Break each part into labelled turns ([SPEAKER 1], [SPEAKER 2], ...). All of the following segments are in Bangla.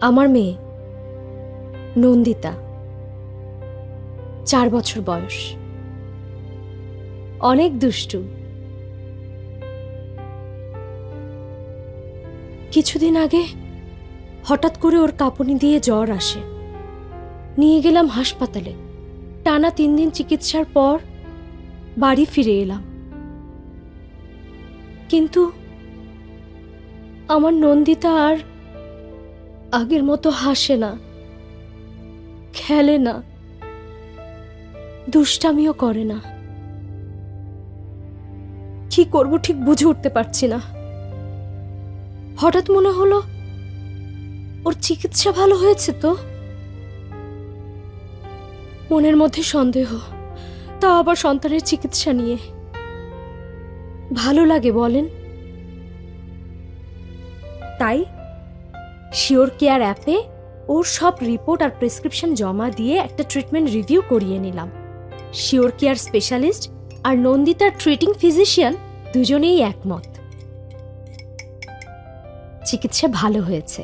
[SPEAKER 1] আমার মেয়ে নন্দিতা, 4 বছর বয়স, অনেক দুষ্টু। কিছুদিন আগে হঠাৎ করে ওর কাঁপুনি দিয়ে জ্বর আসে। নিয়ে গেলাম হাসপাতালে। টানা 3 দিন চিকিৎসার পর বাড়ি ফিরে এলাম। কিন্তু আমার নন্দিতা আর আগের মতো হাসে না, খেলে না, দুষ্টামিও করে না। কি করব ঠিক বুঝে উঠতে পারছি না। হঠাৎ মনে হলো ওর চিকিৎসা ভালো হয়েছে তো। মনের মধ্যে সন্দেহ, তাও আবার সন্তানের চিকিৎসা নিয়ে। ভালো লাগে বলেন? তাই শিওর কেয়ার অ্যাপে ওর সব রিপোর্ট আর প্রেসক্রিপশন জমা দিয়ে একটা ট্রিটমেন্ট রিভিউ করিয়ে নিলাম। শিওর কেয়ার স্পেশালিস্ট আর নন্দিতার ট্রিটিং ফিজিশিয়ান দুজনেই একমত, চিকিৎসা ভালো হয়েছে।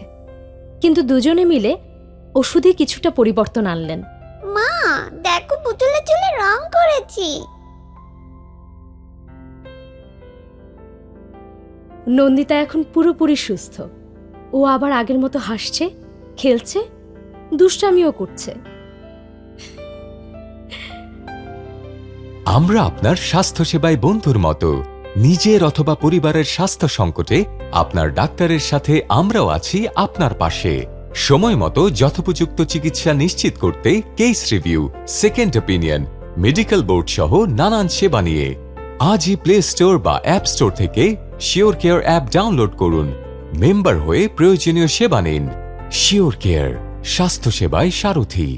[SPEAKER 1] কিন্তু দুজনে মিলে ওষুধে কিছুটা পরিবর্তন আনলেন।
[SPEAKER 2] মা দেখো, পুতুলের চুলে রং করেছি।
[SPEAKER 1] নন্দিতা এখন পুরোপুরি সুস্থ। ও আবার আগের মতো হাসছে, খেলছে, দুষ্টামিও করছে।
[SPEAKER 3] আমরা আপনার স্বাস্থ্যসেবায় বন্ধুর মতো। নিজের অথবা পরিবারের স্বাস্থ্য সংকটে আপনার ডাক্তারের সাথে আমরাও আছি আপনার পাশে। সময় মতো যথোপযুক্ত চিকিৎসা নিশ্চিত করতে case review, second opinion, medical board সহ নানান সেবা নিয়ে আজই প্লে স্টোর বা অ্যাপ স্টোর থেকে শিওর কেয়ার অ্যাপ ডাউনলোড করুন। মেম্বার হয়ে প্রয়োজনীয় সেবা নিন। শিওর কেয়ার, স্বাস্থ্যসেবায় সারথি।